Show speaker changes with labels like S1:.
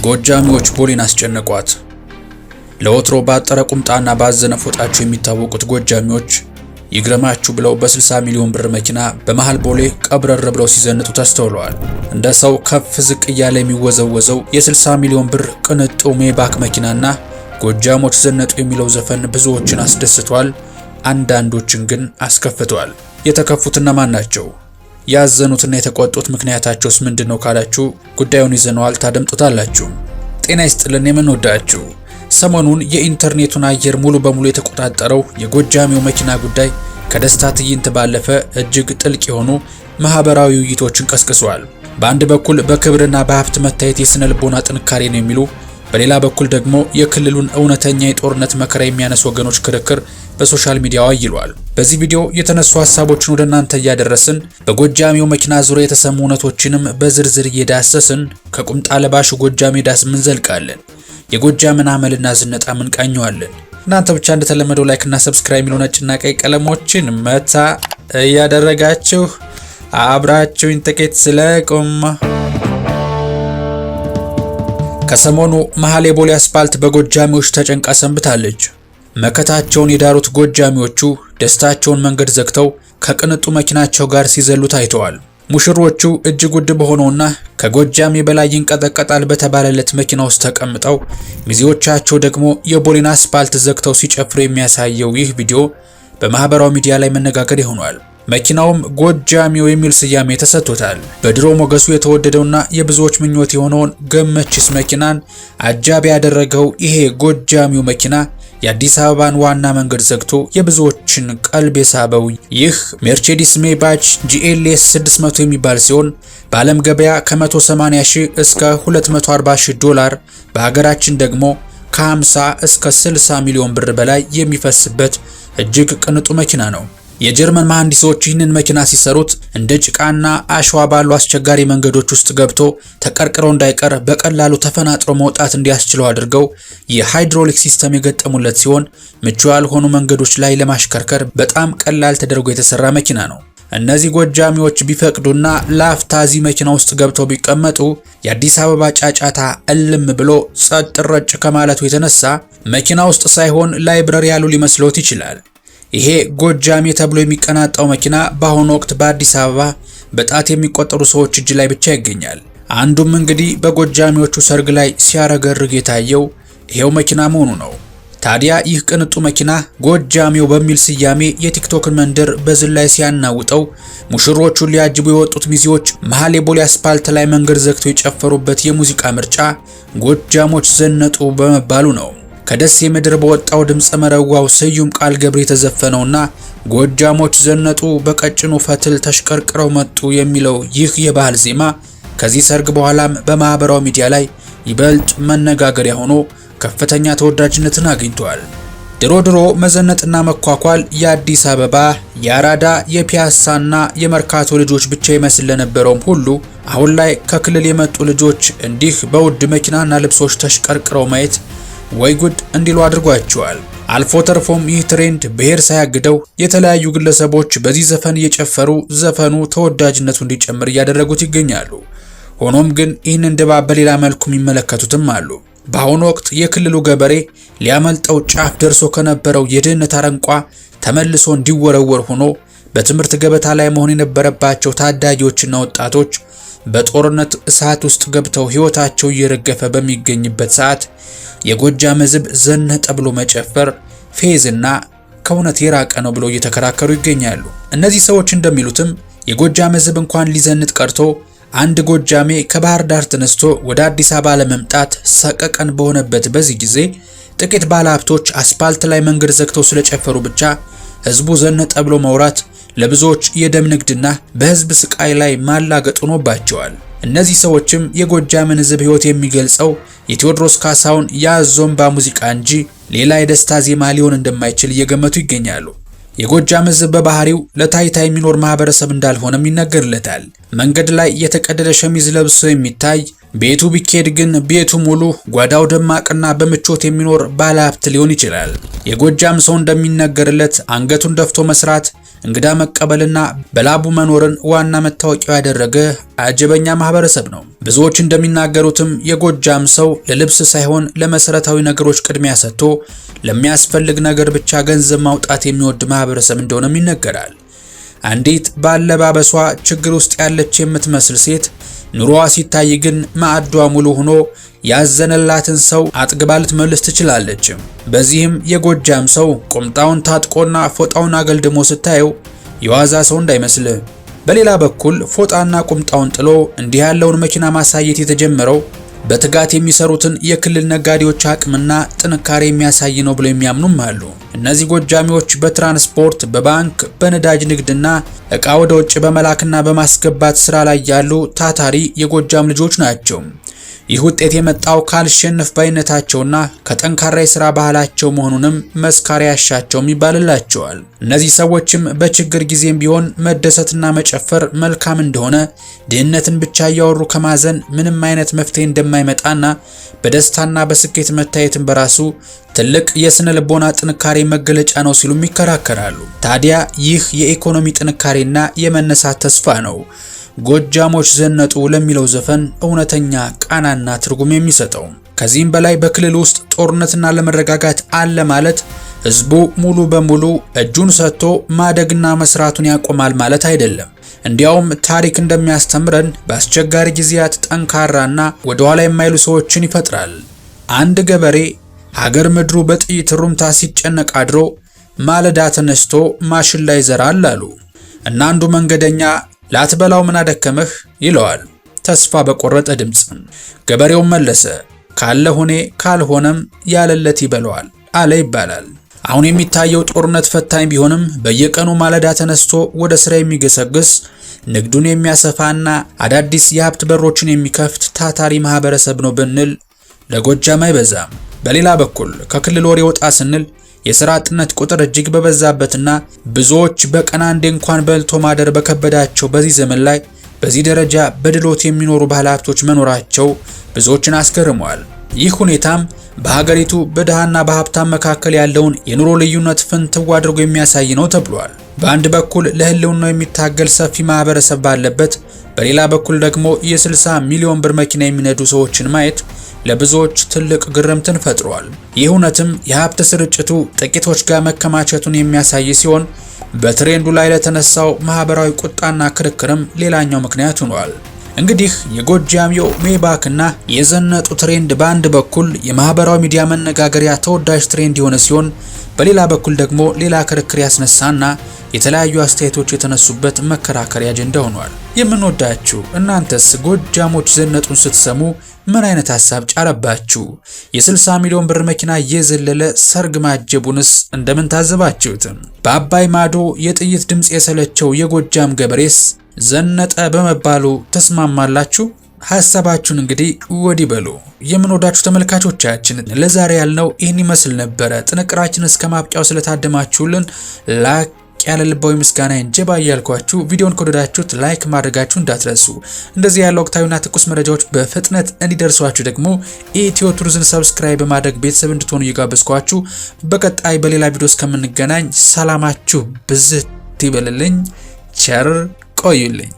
S1: ጎጃሚዎች ቦሌን አስጨነቋት። ለወትሮ ባጠረ ቁምጣና ባዘነ ፎጣቸው የሚታወቁት ጎጃሚዎች ይግረማችሁ ብለው በ60 ሚሊዮን ብር መኪና በመሃል ቦሌ ቀብረር ብለው ሲዘንጡ ተስተውለዋል። እንደ ሰው ከፍ ዝቅ እያለ የሚወዘወዘው የ60 ሚሊዮን ብር ቅንጡ ሜባክ መኪናና ጎጃሞች ዘነጡ የሚለው ዘፈን ብዙዎችን አስደስቷል፣ አንዳንዶችን ግን አስከፍቷል። የተከፉት እነማን ናቸው? ያዘኑትና የተቆጡት ምክንያታቸውስ ምንድነው ካላችሁ ጉዳዩን ይዘነዋል፣ ታደምጡታላችሁ። ጤና ይስጥልን የምንወዳችሁ። ሰሞኑን የኢንተርኔቱን አየር ሙሉ በሙሉ የተቆጣጠረው የጎጃሚው መኪና ጉዳይ ከደስታ ትዕይንት ባለፈ እጅግ ጥልቅ የሆኑ ማህበራዊ ውይይቶችን ቀስቅሷል። በአንድ በኩል በክብርና በሀብት መታየት የስነ ልቦና ጥንካሬ ነው የሚሉ፣ በሌላ በኩል ደግሞ የክልሉን እውነተኛ የጦርነት መከራ የሚያነሱ ወገኖች ክርክር በሶሻል ሚዲያው አይሏል። በዚህ ቪዲዮ የተነሱ ሀሳቦችን ወደ እናንተ እያደረስን በጎጃሚው መኪና ዙሪያ የተሰሙ እውነቶችንም በዝርዝር እየዳሰስን ከቁምጣ ለባሹ ጎጃሜ ዳስ ምን ዘልቃለን። የጎጃምን አመልና ዝነጣ ምን ቃኘዋለን። እናንተ ብቻ እንደተለመደው ላይክ እና ሰብስክራይብ የሚሉ ነጭና ቀይ ቀለሞችን መታ እያደረጋችሁ አብራችሁኝ ጥቂት ስለቁም። ከሰሞኑ መሃል የቦሌ አስፋልት በጎጃሚዎች ተጨንቃ ሰንብታለች። መከታቸውን የዳሩት ጎጃሚዎቹ ደስታቸውን መንገድ ዘግተው ከቅንጡ መኪናቸው ጋር ሲዘሉ ታይተዋል። ሙሽሮቹ እጅግ ውድ በሆነውና ከጎጃሜ በላይ ይንቀጠቀጣል በተባለለት መኪና ውስጥ ተቀምጠው ሚዜዎቻቸው ደግሞ የቦሌን አስፋልት ዘግተው ሲጨፍሩ የሚያሳየው ይህ ቪዲዮ በማህበራዊ ሚዲያ ላይ መነጋገር ይሆናል። መኪናውም ጎጃሚው የሚል ስያሜ ተሰጥቶታል። በድሮ ሞገሱ የተወደደውና የብዙዎች ምኞት የሆነውን ገመችስ መኪናን አጃቢ ያደረገው ይሄ ጎጃሚው መኪና የአዲስ አበባን ዋና መንገድ ዘግቶ የብዙዎችን ቀልብ የሳበው ይህ ሜርሴዲስ ሜባች GLS 600 የሚባል ሲሆን በዓለም ገበያ ከ180 ሺህ እስከ 240 ሺህ ዶላር በሀገራችን ደግሞ ከ50 እስከ 60 ሚሊዮን ብር በላይ የሚፈስበት እጅግ ቅንጡ መኪና ነው። የጀርመን መሐንዲሶች ይህንን መኪና ሲሰሩት እንደ ጭቃና አሸዋ ባሉ አስቸጋሪ መንገዶች ውስጥ ገብቶ ተቀርቅረው እንዳይቀር በቀላሉ ተፈናጥሮ መውጣት እንዲያስችለው አድርገው የሃይድሮሊክ ሲስተም የገጠሙለት ሲሆን ምቹ ያልሆኑ መንገዶች ላይ ለማሽከርከር በጣም ቀላል ተደርጎ የተሰራ መኪና ነው። እነዚህ ጎጃሚዎች ቢፈቅዱና ላፍታዚ መኪና ውስጥ ገብተው ቢቀመጡ የአዲስ አበባ ጫጫታ እልም ብሎ ጸጥ ረጭ ከማለቱ የተነሳ መኪና ውስጥ ሳይሆን ላይብረሪ ያሉ ሊመስሎት ይችላል። ይሄ ጎጃሜ ተብሎ የሚቀናጣው መኪና በአሁኑ ወቅት በአዲስ አበባ በጣት የሚቆጠሩ ሰዎች እጅ ላይ ብቻ ይገኛል። አንዱም እንግዲህ በጎጃሚዎቹ ሰርግ ላይ ሲያረገርግ የታየው ይሄው መኪና መሆኑ ነው። ታዲያ ይህ ቅንጡ መኪና ጎጃሜው በሚል ስያሜ የቲክቶክን መንደር በዝላይ ሲያናውጠው ሙሽሮቹን ሊያጅቡ የወጡት ሚዜዎች መሃል የቦሌ አስፋልት ላይ መንገድ ዘግተው የጨፈሩበት የሙዚቃ ምርጫ ጎጃሞች ዘነጡ በመባሉ ነው። ከደሴ ምድር በወጣው ድምፀ መረዋው ስዩም ቃል ገብሬ የተዘፈነውና ጎጃሞች ዘነጡ በቀጭኑ ፈትል ተሽቀርቅረው መጡ የሚለው ይህ የባህል ዜማ ከዚህ ሰርግ በኋላም በማህበራዊ ሚዲያ ላይ ይበልጥ መነጋገሪያ ሆኖ ከፍተኛ ተወዳጅነትን አግኝቷል። ድሮ መዘነጥና መኳኳል የአዲስ አበባ የአራዳ የፒያሳና የመርካቶ ልጆች ብቻ ይመስል ለነበረውም ሁሉ አሁን ላይ ከክልል የመጡ ልጆች እንዲህ በውድ መኪናና ልብሶች ተሽቀርቅረው ማየት ወይ ጉድ እንዲሉ አድርጓቸዋል። አልፎ ተርፎም ይህ ትሬንድ ብሔር ሳያግደው የተለያዩ ግለሰቦች በዚህ ዘፈን እየጨፈሩ ዘፈኑ ተወዳጅነቱ እንዲጨምር እያደረጉት ይገኛሉ። ሆኖም ግን ይህንን ድባብ በሌላ መልኩ የሚመለከቱትም አሉ። በአሁኑ ወቅት የክልሉ ገበሬ ሊያመልጠው ጫፍ ደርሶ ከነበረው የድህነት አረንቋ ተመልሶ እንዲወረወር ሆኖ በትምህርት ገበታ ላይ መሆን የነበረባቸው ታዳጊዎችና ወጣቶች በጦርነት እሳት ውስጥ ገብተው ህይወታቸው እየረገፈ በሚገኝበት ሰዓት የጎጃም ህዝብ ዘነጠ ብሎ መጨፈር ፌዝና ከእውነት የራቀ ነው ብሎ እየተከራከሩ ይገኛሉ። እነዚህ ሰዎች እንደሚሉትም የጎጃም ህዝብ እንኳን ሊዘንጥ ቀርቶ አንድ ጎጃሜ ከባህር ዳር ተነስቶ ወደ አዲስ አበባ ለመምጣት ሰቀቀን በሆነበት በዚህ ጊዜ ጥቂት ባለሀብቶች አስፋልት ላይ መንገድ ዘግተው ስለጨፈሩ ብቻ ህዝቡ ዘነጠ ብሎ መውራት ለብዙዎች የደም ንግድና በህዝብ ስቃይ ላይ ማላገጥ ሆኖባቸዋል። እነዚህ ሰዎችም የጎጃምን ህዝብ ህይወት የሚገልጸው የቴዎድሮስ ካሳውን ያዞምባ ሙዚቃ እንጂ ሌላ የደስታ ዜማ ሊሆን እንደማይችል እየገመቱ ይገኛሉ። የጎጃም ህዝብ በባህሪው ለታይታ የሚኖር ማህበረሰብ እንዳልሆነም ይነገርለታል። መንገድ ላይ የተቀደደ ሸሚዝ ለብሶ የሚታይ ቤቱ ቢኬድ ግን ቤቱ ሙሉ ጓዳው ደማቅና በምቾት የሚኖር ባለሀብት ሊሆን ይችላል። የጎጃም ሰው እንደሚነገርለት አንገቱን ደፍቶ መስራት፣ እንግዳ መቀበልና በላቡ መኖርን ዋና መታወቂያው ያደረገ አጀበኛ ማህበረሰብ ነው። ብዙዎች እንደሚናገሩትም የጎጃም ሰው ለልብስ ሳይሆን ለመሰረታዊ ነገሮች ቅድሚያ ሰጥቶ ለሚያስፈልግ ነገር ብቻ ገንዘብ ማውጣት የሚወድ ማህበረሰብ እንደሆነም ይነገራል። አንዲት ባለባበሷ ችግር ውስጥ ያለች የምትመስል ሴት ኑሮዋ ሲታይ ግን ማዕዷ ሙሉ ሆኖ ያዘነላትን ሰው አጥግባ ልትመልስ ትችላለች። በዚህም የጎጃም ሰው ቁምጣውን ታጥቆና ፎጣውን አገልድሞ ስታየው የዋዛ ሰው እንዳይመስል። በሌላ በኩል ፎጣና ቁምጣውን ጥሎ እንዲህ ያለውን መኪና ማሳየት የተጀመረው በትጋት የሚሰሩትን የክልል ነጋዴዎች አቅምና ጥንካሬ የሚያሳይ ነው ብለው የሚያምኑም አሉ። እነዚህ ጎጃሚዎች በትራንስፖርት፣ በባንክ፣ በነዳጅ ንግድና ዕቃ ወደ ውጭ በመላክና በማስገባት ስራ ላይ ያሉ ታታሪ የጎጃም ልጆች ናቸው። ይህ ውጤት የመጣው ካልሸነፍ ባይነታቸውና ከጠንካራ የሥራ ባህላቸው መሆኑንም መስካሪ ያሻቸውም ይባልላቸዋል። እነዚህ ሰዎችም በችግር ጊዜም ቢሆን መደሰትና መጨፈር መልካም እንደሆነ፣ ድህነትን ብቻ እያወሩ ከማዘን ምንም አይነት መፍትሄ እንደማይመጣና በደስታና በስኬት መታየትን በራሱ ትልቅ የስነ ልቦና ጥንካሬ መገለጫ ነው ሲሉም ይከራከራሉ። ታዲያ ይህ የኢኮኖሚ ጥንካሬና የመነሳት ተስፋ ነው ጎጃሞች ዘነጡ ለሚለው ዘፈን እውነተኛ ቃናና ትርጉም የሚሰጠው። ከዚህም በላይ በክልል ውስጥ ጦርነትና ለመረጋጋት አለ ማለት ህዝቡ ሙሉ በሙሉ እጁን ሰጥቶ ማደግና መስራቱን ያቆማል ማለት አይደለም። እንዲያውም ታሪክ እንደሚያስተምረን በአስቸጋሪ ጊዜያት ጠንካራና ወደ ኋላ የማይሉ ሰዎችን ይፈጥራል። አንድ ገበሬ ሀገር ምድሩ በጥይት ሩምታ ሲጨነቅ አድሮ ማለዳ ተነስቶ ማሽላ ይዘራል አሉ እና አንዱ መንገደኛ ላትበላው ምን አደከመህ ይለዋል ተስፋ በቆረጠ ድምጽ። ገበሬው መለሰ ካለ ሆኔ ካልሆነም ያለለት ይበለዋል አለ ይባላል። አሁን የሚታየው ጦርነት ፈታኝ ቢሆንም በየቀኑ ማለዳ ተነስቶ ወደ ስራ የሚገሰግስ ንግዱን የሚያሰፋና አዳዲስ የሀብት በሮችን የሚከፍት ታታሪ ማህበረሰብ ነው ብንል ለጎጃም አይበዛም። በሌላ በኩል ከክልል ወሬ ወጣ ስንል የሥራ አጥነት ቁጥር እጅግ በበዛበትና ብዙዎች በቀን አንዴ እንኳን በልቶ ማደር በከበዳቸው በዚህ ዘመን ላይ በዚህ ደረጃ በድሎት የሚኖሩ ባለሀብቶች መኖራቸው ብዙዎችን አስገርመዋል። ይህ ሁኔታም በሀገሪቱ በድሃና በሀብታም መካከል ያለውን የኑሮ ልዩነት ፍንትው አድርጎ የሚያሳይ ነው ተብሏል። በአንድ በኩል ለህልውናው የሚታገል ሰፊ ማህበረሰብ ባለበት፣ በሌላ በኩል ደግሞ የ60 ሚሊዮን ብር መኪና የሚነዱ ሰዎችን ማየት ለብዙዎች ትልቅ ግርምትን ፈጥሯል። ይህ እውነትም የሀብት ስርጭቱ ጥቂቶች ጋር መከማቸቱን የሚያሳይ ሲሆን በትሬንዱ ላይ ለተነሳው ማህበራዊ ቁጣና ክርክርም ሌላኛው ምክንያት ሆኗል። እንግዲህ የጎጃሚው ሜባክና የዘነጡ ትሬንድ በአንድ በኩል የማህበራዊ ሚዲያ መነጋገሪያ ተወዳጅ ትሬንድ የሆነ ሲሆን በሌላ በኩል ደግሞ ሌላ ክርክር ያስነሳና የተለያዩ አስተያየቶች የተነሱበት መከራከሪያ አጀንዳ ሆኗል። የምንወዳችሁ እናንተስ ጎጃሞች ዘነጡን ስትሰሙ ምን አይነት ሐሳብ ጫረባችሁ? የ60 ሚሊዮን ብር መኪና የዘለለ ሰርግ ማጀቡንስ እንደምን ታዘባችሁት? በአባይ ማዶ የጥይት ድምጽ የሰለቸው የጎጃም ገበሬስ ዘነጠ በመባሉ ተስማማላችሁ? ሐሳባችሁን እንግዲህ ወዲህ በሉ። የምንወዳችሁ ተመልካቾቻችን ለዛሬ ያልነው ይህን ይመስል ነበረ። ጥንቅራችን እስከ ማብቂያው ስለታደማችሁልን ላክ ያለ ልባዊ ምስጋና እንጀባ እያልኳችሁ ቪዲዮን ከወደዳችሁት ላይክ ማድረጋችሁ እንዳትረሱ። እንደዚህ ያለው ወቅታዊና ትኩስ መረጃዎች በፍጥነት እንዲደርሷችሁ ደግሞ ኢትዮ ቱሪዝም ሰብስክራይብ በማድረግ ቤተሰብ እንድትሆኑ እየጋበዝኳችሁ በቀጣይ በሌላ ቪዲዮ እስከምንገናኝ ሰላማችሁ ብዝት ይበልልኝ። ቸር ቆዩልኝ።